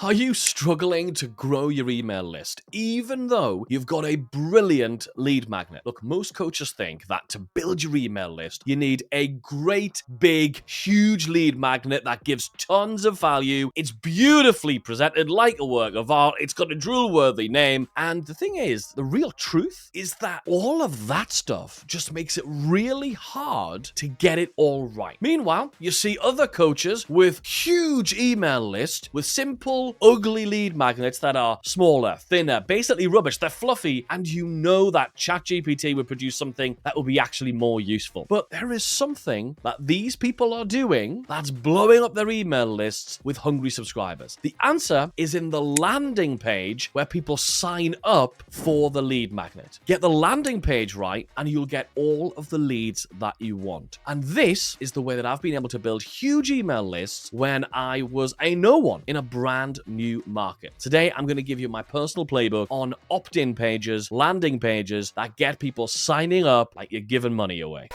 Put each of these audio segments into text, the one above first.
Are you struggling to grow your email list, even though you've got a brilliant lead magnet? Look, most coaches think that to build your email list, you need a great, big, huge lead magnet that gives tons of value. It's beautifully presented like a work of art. It's got a drool-worthy name. And the thing is, the real truth is that all of that stuff just makes it really hard to get it all right. Meanwhile, you see other coaches with huge email lists with simple, ugly lead magnets that are smaller, thinner, basically rubbish. They're fluffy, and you know that ChatGPT would produce something that will be actually more useful. But there is something that these people are doing that's blowing up their email lists with hungry subscribers. The answer is in the landing page where people sign up for the lead magnet. Get the landing page right, and you'll get all of the leads that you want. And this is the way that I've been able to build huge email lists when I was a no one in a brand new market. Today, I'm going to give you my personal playbook on opt-in pages, landing pages that get people signing up like you're giving money away.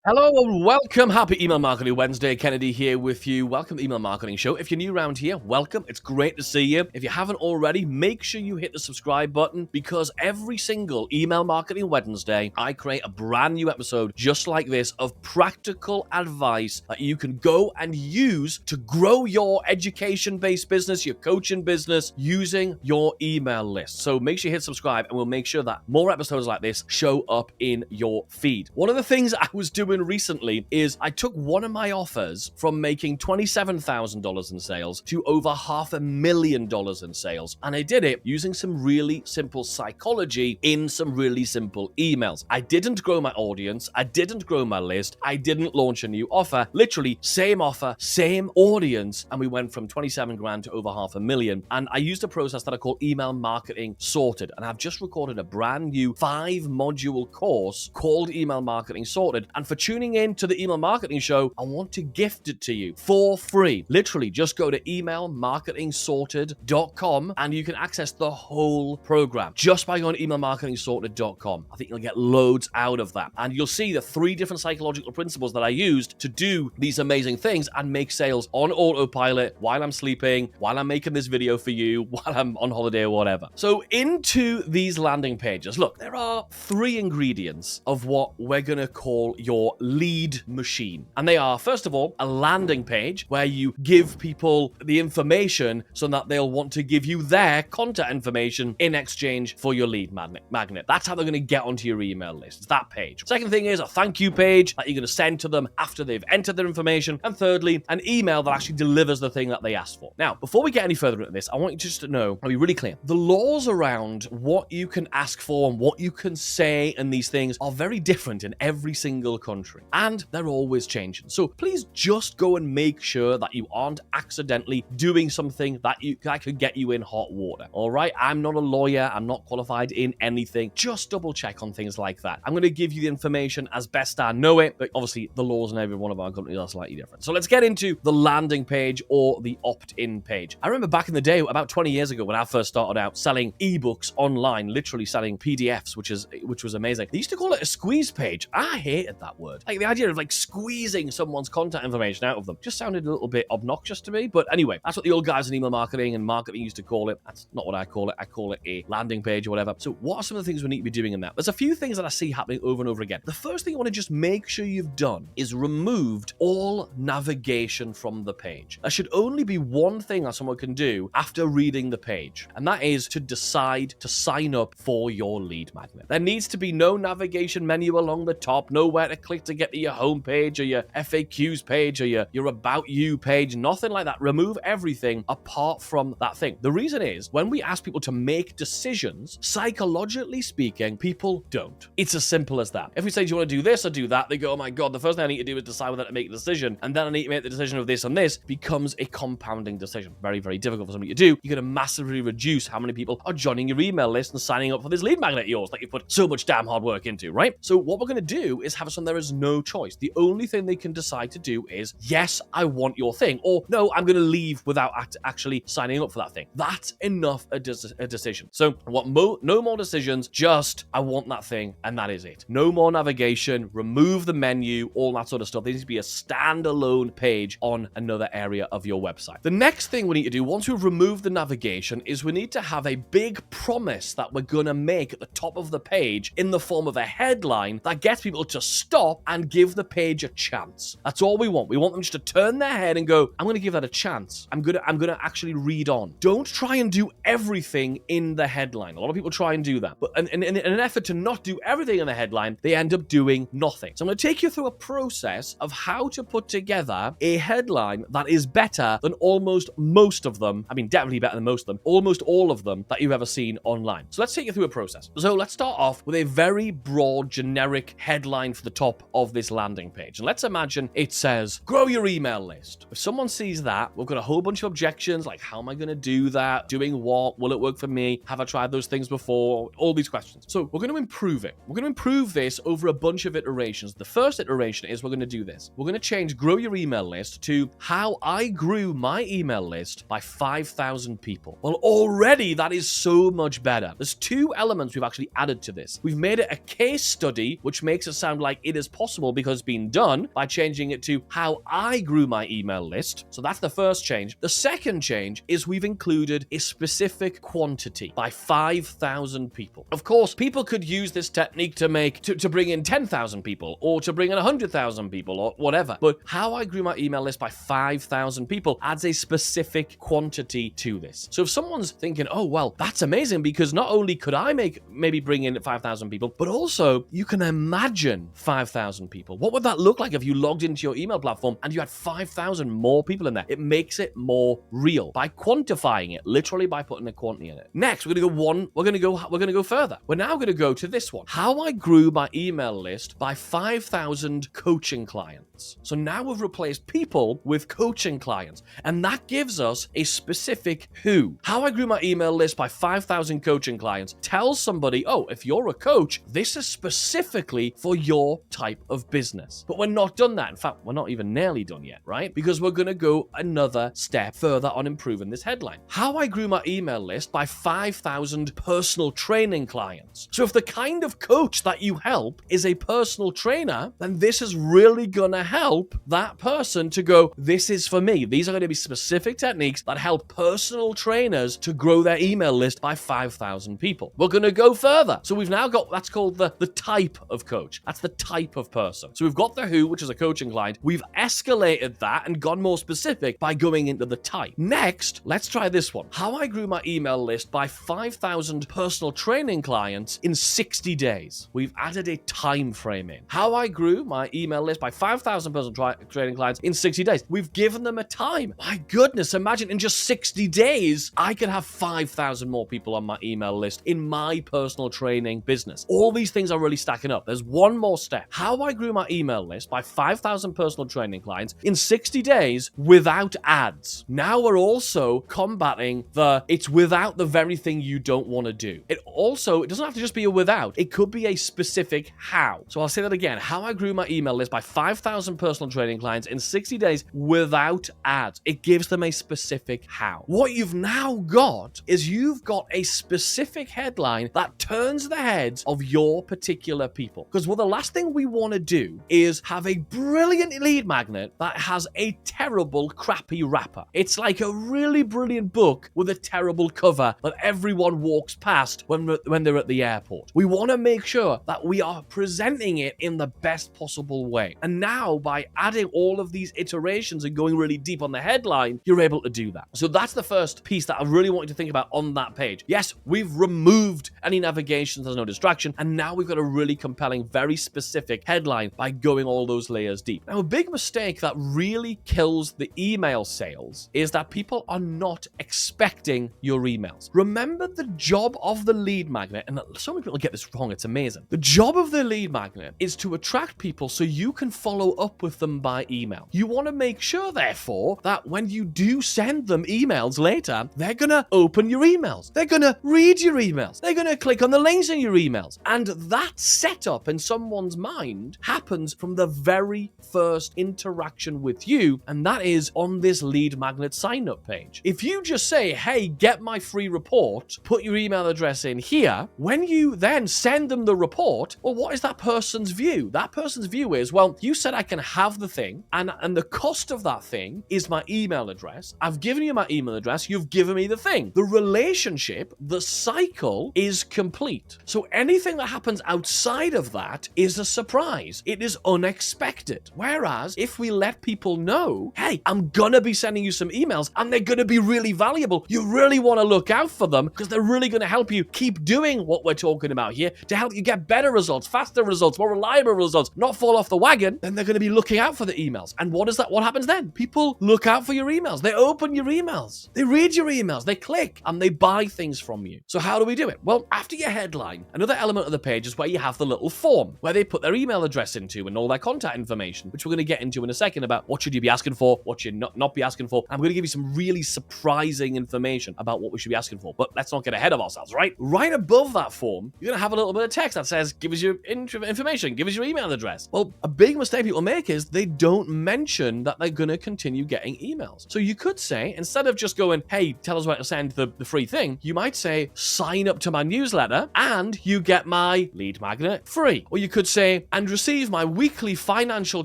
Hello and welcome. Happy Email Marketing Wednesday. Kennedy here with you. Welcome to the Email Marketing Show. If you're new around here, welcome. It's great to see you. If you haven't already, make sure you hit the subscribe button because every single Email Marketing Wednesday, I create a brand new episode just like this of practical advice that you can go and use to grow your education-based business, your coaching business, using your email list. So make sure you hit subscribe and we'll make sure that more episodes like this show up in your feed. One of the things I was doing recently is I took one of my offers from making $27,000 in sales to over $500,000 in sales. And I did it using some really simple psychology in some really simple emails. I didn't grow my audience. I didn't grow my list. I didn't launch a new offer. Literally same offer, same audience. And we went from 27 grand to over $500,000. And I used a process that I call Email Marketing Sorted. And I've just recorded a brand new 5-module course called Email Marketing Sorted. And for tuning in to the Email Marketing Show, I want to gift it to you for free. Literally, just go to emailmarketingsorted.com and you can access the whole program just by going to emailmarketingsorted.com. I think you'll get loads out of that. And you'll see the 3 different psychological principles that I used to do these amazing things and make sales on autopilot while I'm sleeping, while I'm making this video for you, while I'm on holiday or whatever. So into these landing pages, look, there are 3 ingredients of what we're going to call your lead machine. And they are, first of all, a landing page where you give people the information so that they'll want to give you their contact information in exchange for your lead magnet. That's how they're going to get onto your email list. It's that page. Second thing is a thank you page that you're going to send to them after they've entered their information. And thirdly, an email that actually delivers the thing that they asked for. Now, before we get any further into this, I want you just to know, I'll be really clear. The laws around what you can ask for and what you can say and these things are very different in every single country. And they're always changing. So please just go and make sure that you aren't accidentally doing something that could get you in hot water. All right? I'm not a lawyer. I'm not qualified in anything. Just double check on things like that. I'm going to give you the information as best I know it, but obviously the laws in every one of our companies are slightly different. So let's get into the landing page or the opt-in page. I remember back in the day, about 20 years ago, when I first started out selling ebooks online, literally selling PDFs, which was amazing. They used to call it a squeeze page. I hated that word. Like the idea of like squeezing someone's contact information out of them just sounded a little bit obnoxious to me. But anyway, that's what the old guys in email marketing and marketing used to call it. That's not what I call it. I call it a landing page or whatever. So what are some of the things we need to be doing in that? There's a few things that I see happening over and over again. The first thing you want to just make sure you've done is removed all navigation from the page. There should only be one thing that someone can do after reading the page, and that is to decide to sign up for your lead magnet. There needs to be no navigation menu along the top, nowhere to click to get to your homepage or your FAQs page or your About You page, nothing like that. Remove everything apart from that thing. The reason is when we ask people to make decisions, psychologically speaking, people don't. It's as simple as that. If we say, do you want to do this or do that? They go, oh my God, the first thing I need to do is decide whether to make a decision. And then I need to make the decision of this and this. Becomes a compounding decision. Very, very difficult for somebody to do. You're going to massively reduce how many people are joining your email list and signing up for this lead magnet of yours that you put so much damn hard work into, right? So what we're going to do is have some, there is no choice. The only thing they can decide to do is, yes, I want your thing, or no, I'm going to leave without actually signing up for that thing. That's enough a decision. So I want no more decisions, just I want that thing, and that is it. No more navigation, remove the menu, all that sort of stuff. There needs to be a standalone page on another area of your website. The next thing we need to do, once we've removed the navigation, is we need to have a big promise that we're going to make at the top of the page in the form of a headline that gets people to stop and give the page a chance. That's all we want. We want them just to turn their head and go, I'm going to give that a chance. I'm going to actually read on. Don't try and do everything in the headline. A lot of people try and do that. But in an effort to not do everything in the headline, they end up doing nothing. So I'm going to take you through a process of how to put together a headline that is better than almost most of them. I mean, definitely better than most of them. Almost all of them that you've ever seen online. So let's take you through a process. So let's start off with a very broad, generic headline for the top of this landing page. And let's imagine it says, grow your email list. If someone sees that, we've got a whole bunch of objections, like how am I going to do that? Doing what? Will it work for me? Have I tried those things before? All these questions. So we're going to improve it. We're going to improve this over a bunch of iterations. The first iteration is we're going to do this. We're going to change grow your email list to how I grew my email list by 5,000 people. Well, already that is so much better. There's two elements we've actually added to this. We've made it a case study, which makes it sound like it is possible because it's been done by changing it to how I grew my email list. So that's the first change. The second change is we've included a specific quantity by 5,000 people. Of course, people could use this technique to bring in 10,000 people or to bring in 100,000 people or whatever. But how I grew my email list by 5,000 people adds a specific quantity to this. So if someone's thinking, oh, well, that's amazing because not only could I maybe bring in 5,000 people, but also you can imagine 5,000 people. What would that look like if you logged into your email platform and you had 5,000 more people in there? It makes it more real by quantifying it, literally by putting a quantity in it. Next, we're going to go further. We're now going to go to this one. How I grew my email list by 5,000 coaching clients. So now we've replaced people with coaching clients, and that gives us a specific who. How I grew my email list by 5,000 coaching clients tells somebody, oh, if you're a coach, this is specifically for your type of business. But we're not done that. In fact, we're not even nearly done yet, right? Because we're going to go another step further on improving this headline. How I grew my email list by 5,000 personal training clients. So if the kind of coach that you help is a personal trainer, then this is really going to help that person to go, this is for me. These are going to be specific techniques that help personal trainers to grow their email list by 5,000 people. We're going to go further. So we've now got, that's called the type of coach. That's the type of person. So we've got the who, which is a coaching client. We've escalated that and gone more specific by going into the type. Next, let's try this one. How I grew my email list by 5,000 personal training clients in 60 days. We've added a time frame in. How I grew my email list by 5,000 personal training clients in 60 days. We've given them a time. My goodness, imagine in just 60 days, I could have 5,000 more people on my email list in my personal training business. All these things are really stacking up. There's one more step. How I grew my email list by 5,000 personal training clients in 60 days without ads. Now we're also combating it's without the very thing you don't want to do. It doesn't have to just be a without. It could be a specific how. So I'll say that again. How I grew my email list by 5,000 personal training clients in 60 days without ads. It gives them a specific how. What you've now got is you've got a specific headline that turns the heads of your particular people. Because the last thing we want to do is have a brilliant lead magnet that has a terrible, crappy wrapper. It's like a really brilliant book with a terrible cover that everyone walks past when they're at the airport. We want to make sure that we are presenting it in the best possible way. And now, by adding all of these iterations and going really deep on the headline, you're able to do that. So that's the first piece that I really want you to think about on that page. Yes, we've removed any navigation, there's no distraction, and now we've got a really compelling, very specific headline by going all those layers deep. Now, a big mistake that really kills the email sales is that people are not expecting your emails. Remember, the job of the lead magnet, and so many people get this wrong, it's amazing. The job of the lead magnet is to attract people so you can follow up with them by email. You want to make sure, therefore, that when you do send them emails later, they're going to open your emails. They're going to read your emails. They're going to click on the links in your emails. And that setup in someone's mind happens from the very first interaction with you, and that is on this lead magnet sign-up page. If you just say, hey, get my free report, put your email address in here, when you then send them the report, well, what is that person's view? That person's view is, well, you said I can have the thing, and the cost of that thing is my email address. I've given you my email address, you've given me the thing. The relationship, the cycle is complete. So anything that happens outside of that is a surprise. It is unexpected. Whereas if we let people know, hey, I'm gonna be sending you some emails and they're gonna be really valuable, you really want to look out for them because they're really going to help you keep doing what we're talking about here to help you get better results, faster results, more reliable results, not fall off the wagon, then they're going to be looking out for the emails. And what happens then? People look out for your emails. They open your emails. They read your emails. They click and they buy things from you. So how do we do it? Well, after your headline, another element of the page is where you have the little form where they put their email address into and all their contact information, which we're going to get into in a second about what should you be asking for, what should you not be asking for. I'm going to give you some really surprising information about what we should be asking for, but let's not get ahead of ourselves, right? Right above that form, you're going to have a little bit of text that says, give us your information, give us your email address. Well, a big mistake people make is they don't mention that they're going to continue getting emails. So you could say, instead of just going, hey, tell us where to send the free thing, you might say, sign up to my newsletter and you get my lead magnet free. Or you could say, and receive my weekly financial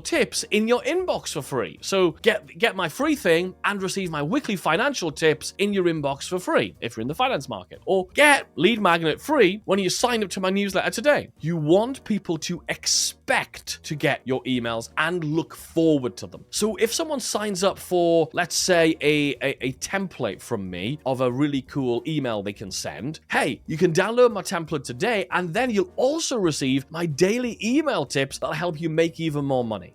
tips in your inbox for free. So get my free thing and receive my weekly financial tips in your inbox for free if you're in the finance market. Or get lead magnet free when you sign up to my newsletter today. You want people to expect to get your emails and look forward to them. So if someone signs up for, let's say, a template from me of a really cool email they can send, hey, you can download my template today and then you'll also receive my daily email tips that'll help you make even more money.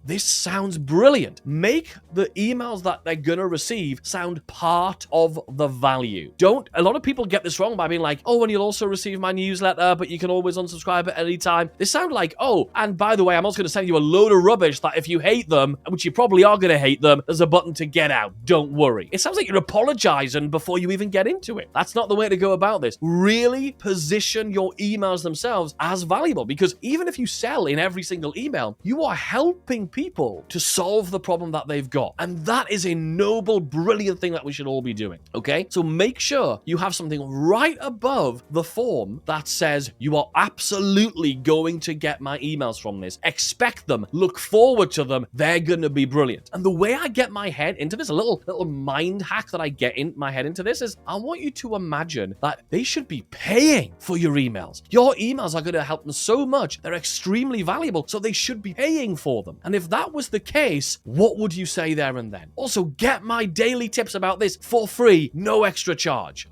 This sounds brilliant. Make the emails that they're gonna receive sound part of the value. A lot of people get this wrong by being like, oh, and you'll also receive my newsletter, but you can always unsubscribe at any time. They sound like, oh, and by the way, I'm also gonna send you a load of rubbish that if you hate them, which you probably are gonna hate them, there's a button to get out. Don't worry. It sounds like you're apologizing before you even get into it. That's not the way to go about this. Really position your emails themselves as valuable, because even if you sell in every single email, you are helping people to solve the problem that they've got. And that is a noble, brilliant thing that we should all be doing. Okay? So make sure you have something right above the form that says you are absolutely going to get my emails from this. Expect them. Look forward to them. They're going to be brilliant. And the way I get my head into this, a little mind hack that I get in my head into this is I want you to imagine that they should be paying for your emails. Your emails are going to help them so much. They're extremely valuable, so they should be paying for them. And if that was the case, what would you say there and then? Also, get my daily tips about this for free, no extra charge.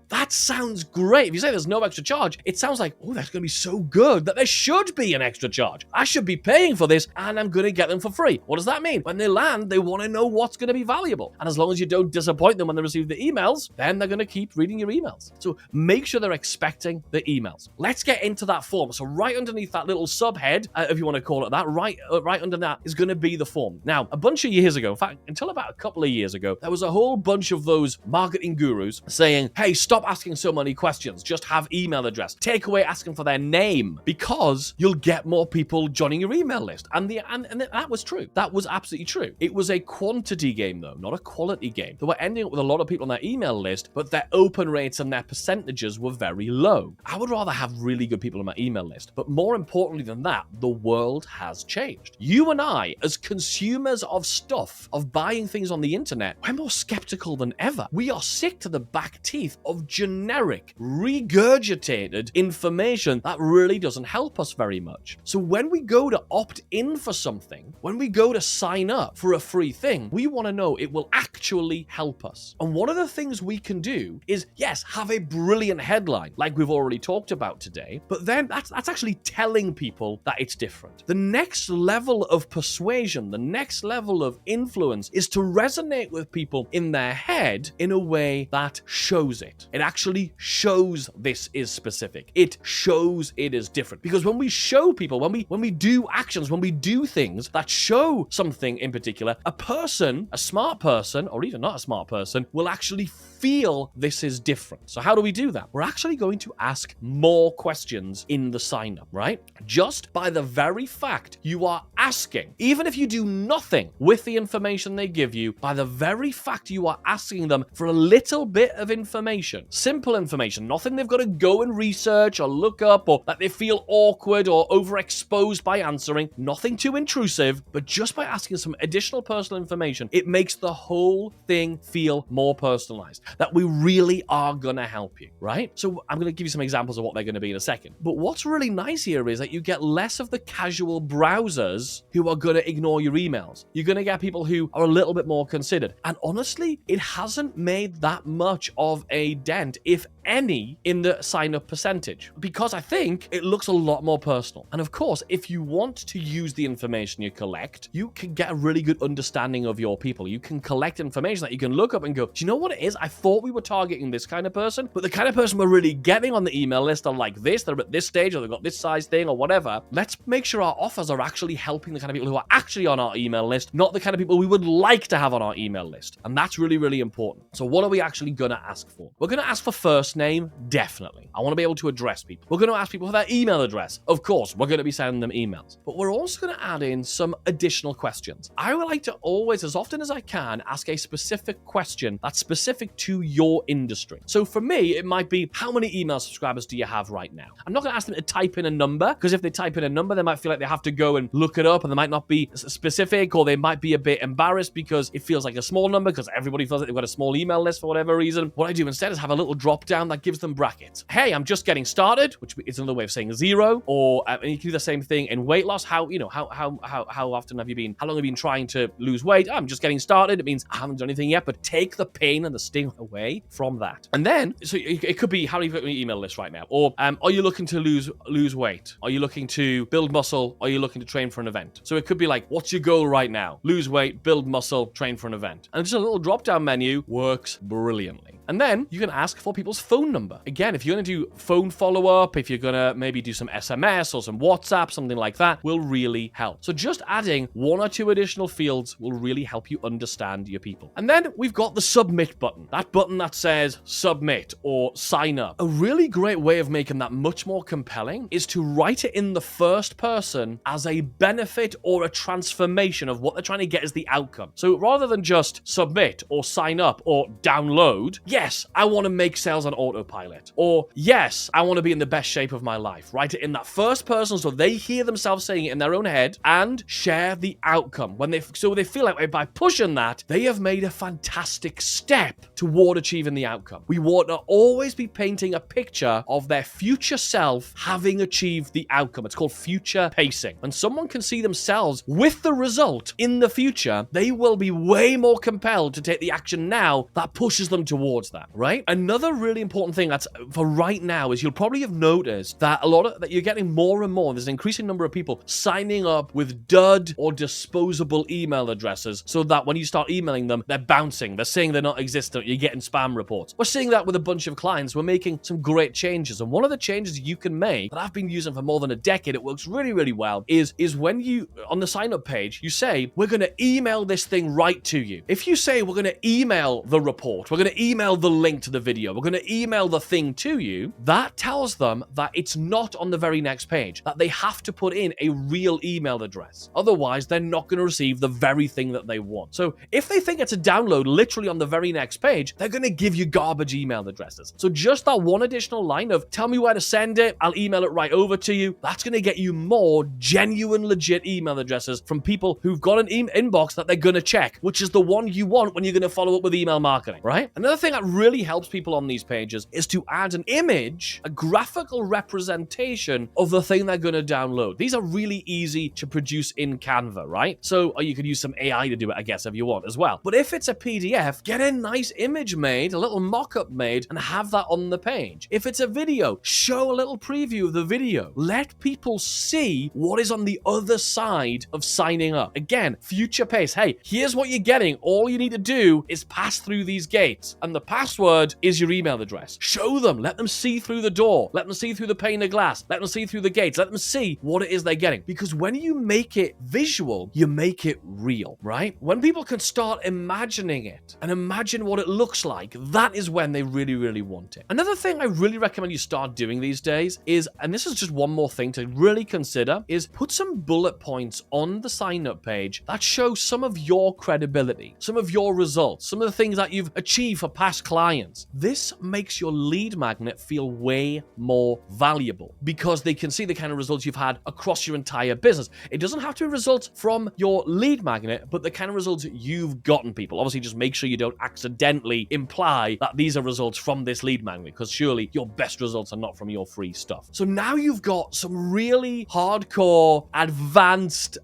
That sounds great. If you say there's no extra charge, it sounds like, oh, that's going to be so good that there should be an extra charge. I should be paying for this and I'm going to get them for free. What does that mean? When they land, they want to know what's going to be valuable. And as long as you don't disappoint them when they receive the emails, then they're going to keep reading your emails. So make sure they're expecting the emails. Let's get into that form. So right underneath that little subhead, if you want to call it that, right under that is going to be the form. Now, a bunch of years ago, in fact, until about a couple of years ago, there was a whole bunch of those marketing gurus saying, hey, stop asking so many questions. Just have email address. Take away asking for their name because you'll get more people joining your email list. And that was true. That was absolutely true. It was a quantity game though, not a quality game. They were ending up with a lot of people on their email list, but their open rates and their percentages were very low. I would rather have really good people on my email list. But more importantly than that, the world has changed. You and I, as consumers of stuff, of buying things on the internet, we're more skeptical than ever. We are sick to the back teeth of generic, regurgitated information that really doesn't help us very much. So when we go to opt in for something, when we go to sign up for a free thing, we want to know it will actually help us. And one of the things we can do is, yes, have a brilliant headline like we've already talked about today, but then that's actually telling people that it's different. The next level of persuasion, the next level of influence is to resonate with people in their head in a way that shows it. it actually shows this is specific. It shows it is different. Because when we show people, when we do actions, when we do things that show something in particular, a person, a smart person, or even not a smart person, will actually feel this is different. So how do we do that? We're actually going to ask more questions in the sign up, right? Just by the very fact you are asking, even if you do nothing with the information they give you, by the very fact you are asking them for a little bit of information, simple information, nothing they've got to go and research or look up or that they feel awkward or overexposed by answering, nothing too intrusive, but just by asking some additional personal information, it makes the whole thing feel more personalized, that we really are going to help you, right? So I'm going to give you some examples of what they're going to be in a second. But what's really nice here is that you get less of the casual browsers who are going to ignore your emails. You're going to get people who are a little bit more considered. And honestly, it hasn't made that much of a dent, if any, in the sign-up percentage, because I think it looks a lot more personal. And of course, if you want to use the information you collect, you can get a really good understanding of your people. You can collect information that you can look up and go, do you know what it is? I thought we were targeting this kind of person, but the kind of person we're really getting on the email list are like this, they're at this stage, or they've got this size thing, or whatever. Let's make sure our offers are actually helping the kind of people who are actually on our email list, not the kind of people we would like to have on our email list. And that's really, really important. So what are we actually going to ask for? We're going to ask for first name, definitely. I want to be able to address people. We're going to ask people for their email address. Of course, we're going to be sending them emails. But we're also going to add in some additional questions. I would like to always, as often as I can, ask a specific question that's specific to your industry. So for me, it might be, how many email subscribers do you have right now? I'm not going to ask them to type in a number, because if they type in a number, they might feel like they have to go and look it up, and they might not be specific, or they might be a bit embarrassed because it feels like a small number, because everybody feels like they've got a small email list for whatever reason. What I do instead is have a little drop down that gives them brackets. Hey, I'm just getting started, which is another way of saying 0, or and you can do the same thing in weight loss. How often have you been, how long have you been trying to lose weight? I'm just getting started. It means I haven't done anything yet, but take the pain and the sting away from that. And then, so it could be, how do you put your email list right now? Or are you looking to lose weight? Are you looking to build muscle? Are you looking to train for an event? So it could be like, what's your goal right now? Lose weight, build muscle, train for an event. And just a little drop-down menu works brilliantly. And then you can ask for people's phone number. Again, if you're going to do phone follow-up, if you're going to maybe do some SMS or some WhatsApp, something like that, will really help. So just adding 1 or 2 additional fields will really help you understand your people. And then we've got the submit button. That button that says submit or sign up. A really great way of making that much more compelling is to write it in the first person as a benefit or a transformation of what they're trying to get as the outcome. So rather than just submit or sign up or download, yes, I want to make sales on autopilot. Or yes, I want to be in the best shape of my life. Write it in that first person so they hear themselves saying it in their own head and share the outcome. So they feel like by pushing that, they have made a fantastic step toward achieving the outcome. We want to always be painting a picture of their future self having achieved the outcome. It's called future pacing. When someone can see themselves with the result in the future, they will be way more compelled to take the action now that pushes them towards that, right? Another really important thing that's for right now is you'll probably have noticed that that you're getting more and more. There's an increasing number of people signing up with dud or disposable email addresses so that when you start emailing them, they're bouncing. They're saying they're not existent. You're getting spam reports. We're seeing that with a bunch of clients. We're making some great changes. And one of the changes you can make that I've been using for more than a decade, it works really, really well, is when you, on the sign up page, you say, we're going to email this thing right to you. If you say we're going to email the report, we're going to email the link to the video, we're going to email the thing to you, that tells them that it's not on the very next page, that they have to put in a real email address. Otherwise, they're not going to receive the very thing that they want. So if they think it's a download literally on the very next page, they're going to give you garbage email addresses. So just that one additional line of tell me where to send it, I'll email it right over to you, that's going to get you more genuine, legit email addresses from people who've got an inbox that they're going to check, which is the one you want when you're going to follow up with email marketing, right? Another thing that really helps people on these pages is to add an image, a graphical representation of the thing they're going to download. These are really easy to produce in Canva, right? So, or you could use some AI to do it, I guess, if you want as well. But if it's a PDF, get a nice image made, a little mock-up made, and have that on the page. If it's a video, show a little preview of the video. Let people see what is on the other side of signing up. Again, future pace. Hey, here's what you're getting. All you need to do is pass through these gates. And the password is your email address. Show them, let them see through the door, let them see through the pane of glass, let them see through the gates, let them see what it is they're getting. Because when you make it visual, you make it real, right? When people can start imagining it and imagine what it looks like, that is when they really, really want it. Another thing I really recommend you start doing these days is, and this is just one more thing to really consider, is put some bullet points on the sign up page that show some of your credibility, some of your results, some of the things that you've achieved for past clients. This makes your lead magnet feel way more valuable because they can see the kind of results you've had across your entire business. It doesn't have to be results from your lead magnet, but the kind of results you've gotten people. Obviously, just make sure you don't accidentally imply that these are results from this lead magnet, because surely your best results are not from your free stuff. So now you've got some really hardcore, advanced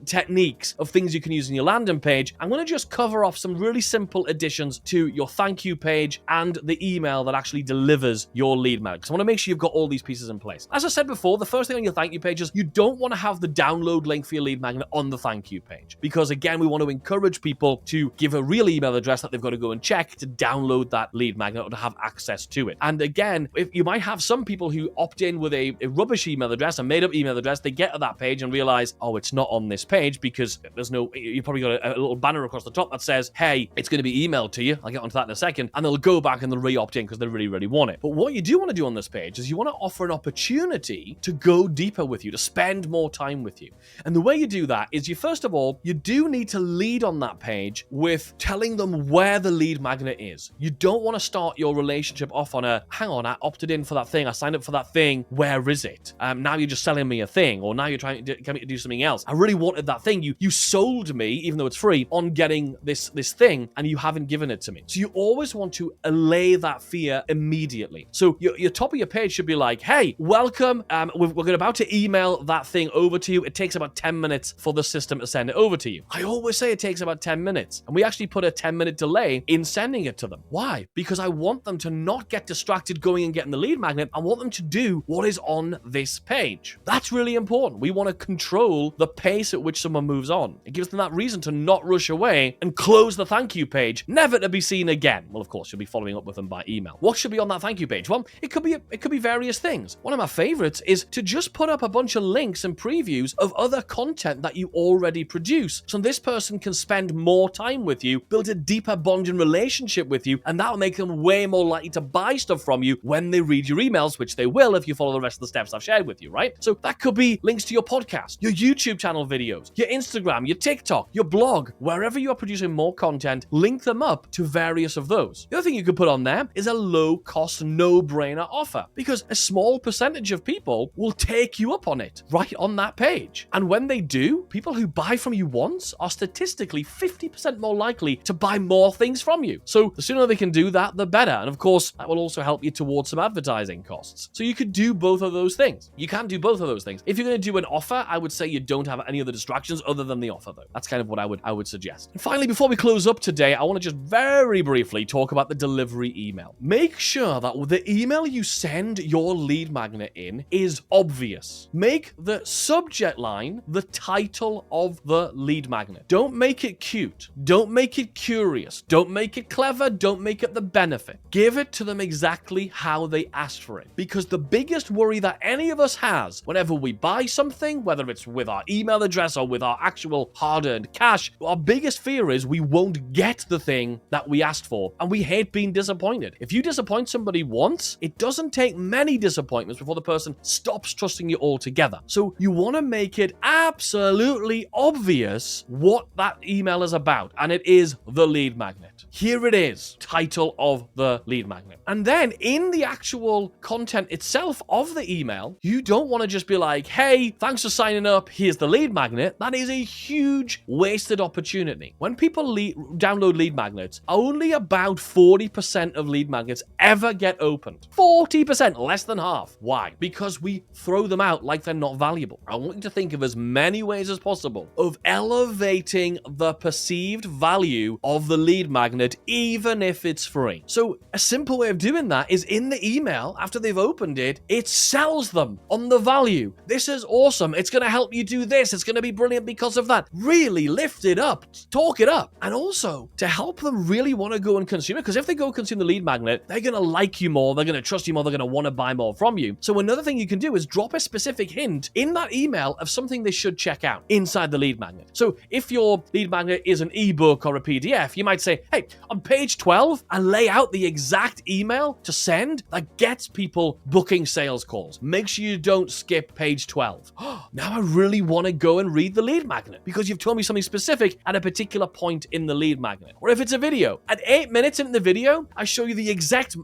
techniques of things you can use in your landing page. I'm going to just cover off some really simple additions to your thank you page and the email that actually delivers your lead magnet. So I want to make sure you've got all these pieces in place. As I said before, the first thing on your thank you page is you don't want to have the download link for your lead magnet on the thank you page, because again, we want to encourage people to give a real email address that they've got to go and check to download that lead magnet or to have access to it. And again, if you might have some people who opt in with a rubbish email address, a made up email address, they get to that page and realize, oh, it's not on this page because there's no, you probably got a little banner across the top that says, hey, it's going to be emailed to you. I'll get onto that in a second. And they'll go back and they'll re-opt in because they really, really want it. But what you do want to do on this page is you want to offer an opportunity to go deeper with you, to spend more time with you. And the way you do that is first of all, you do need to lead on that page with telling them where the lead magnet is. You don't want to start your relationship off on a, hang on, I opted in for that thing, I signed up for that thing, where is it? Now you're just selling me a thing, or now you're trying to get me to do something else. I really wanted that thing. You sold me, even though it's free, on getting this thing, and you haven't given it to me. So you always want to allay that fear immediately. So your top of your page should be like, hey, welcome, we're about to email that thing over to you. It takes about 10 minutes for the system to send it over to you. I always say it takes about 10 minutes, and we actually put a 10-minute delay in sending it to them. Why? Because I want them to not get distracted going and getting the lead magnet. I want them to do what is on this page. That's really important. We want to control the pace at which someone moves on. It gives them that reason to not rush away and close the thank you page, never to be seen again. Well, of course, you'll be following up with them by email. What should be on that thank you page? Well, it could be various things. One of my favorites is to just put up a bunch of links and previews of other content that you already produce, so this person can spend more time with you, build a deeper bonding relationship with you, and that'll make them way more likely to buy stuff from you when they read your emails, which they will if you follow the rest of the steps I've shared with you, right? So that could be links to your podcast, your YouTube channel videos, your Instagram, your TikTok, your blog, wherever you are producing more content, link them up to various of those. The other thing you could put on there is a low-cost, no-brainer offer, because a small percentage of people will take you up on it right on that page. And when they do, people who buy from you once are statistically 50% more likely to buy more things from you. So the sooner they can do that, the better. And of course, that will also help you towards some advertising costs. So you could do both of those things. You can do both of those things. If you're going to do an offer, I would say you don't have any other distractions other than the offer, though. That's kind of what I would suggest. And finally, before we close up today, I want to just very briefly talk about the delivery email. Make sure that the email you send your lead magnet in is obvious. Make the subject line the title of the lead magnet. Don't make it cute. Don't make it curious. Don't make it clever. Don't make it the benefit. Give it to them exactly how they asked for it. Because the biggest worry that any of us has whenever we buy something, whether it's with our email address or with our actual hard-earned cash, our biggest fear is we won't get the thing that we asked for, and we hate being disappointed. If you disappoint somebody once, it doesn't take many disappointments before the person stops trusting you altogether. So you want to make it absolutely obvious what that email is about, and it is the lead magnet. Here it is, title of the lead magnet. And then in the actual content itself of the email, you don't want to just be like, hey, thanks for signing up, here's the lead magnet. That is a huge wasted opportunity. When people download lead magnets, only about 40% of lead magnets ever get opened. 40%, less than half. Why? Because we throw them out like they're not valuable. I want you to think of as many ways as possible of elevating the perceived value of the lead magnet, even if it's free. So a simple way of doing that is in the email, after they've opened it, it sells them on the value. This is awesome. It's going to help you do this. It's going to be brilliant because of that. Really lift it up, talk it up. And also to help them really want to go and consumer, because if they go consume the lead magnet, they're going to like you more, they're going to trust you more, they're going to want to buy more from you. So another thing you can do is drop a specific hint in that email of something they should check out inside the lead magnet. So if your lead magnet is an ebook or a PDF, you might say, hey, on page 12, I lay out the exact email to send that gets people booking sales calls. Make sure you don't skip page 12. Now I really want to go and read the lead magnet because you've told me something specific at a particular point in the lead magnet. Or if it's a video, at 8 minutes into the video, I show you the exact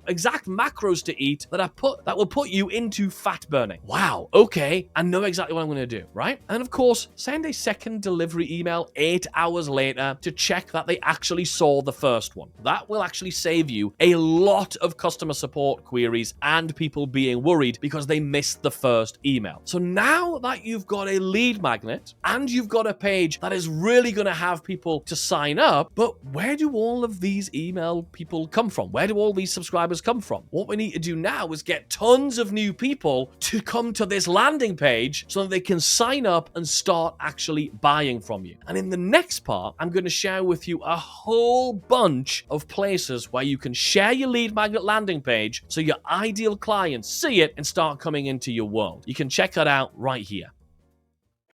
macros to eat that will put you into fat burning. Wow, okay, I know exactly what I'm going to do, right? And of course, send a second delivery email 8 hours later to check that they actually saw the first one. That will actually save you a lot of customer support queries and people being worried because they missed the first email. So now that you've got a lead magnet and you've got a page that is really going to have people to sign up, but where do all of these email people come from? Where do all these subscribers come from? What we need to do now is get tons of new people to come to this landing page so that they can sign up and start actually buying from you. And in the next part, I'm going to share with you a whole bunch of places where you can share your lead magnet landing page so your ideal clients see it and start coming into your world. You can check that out right here.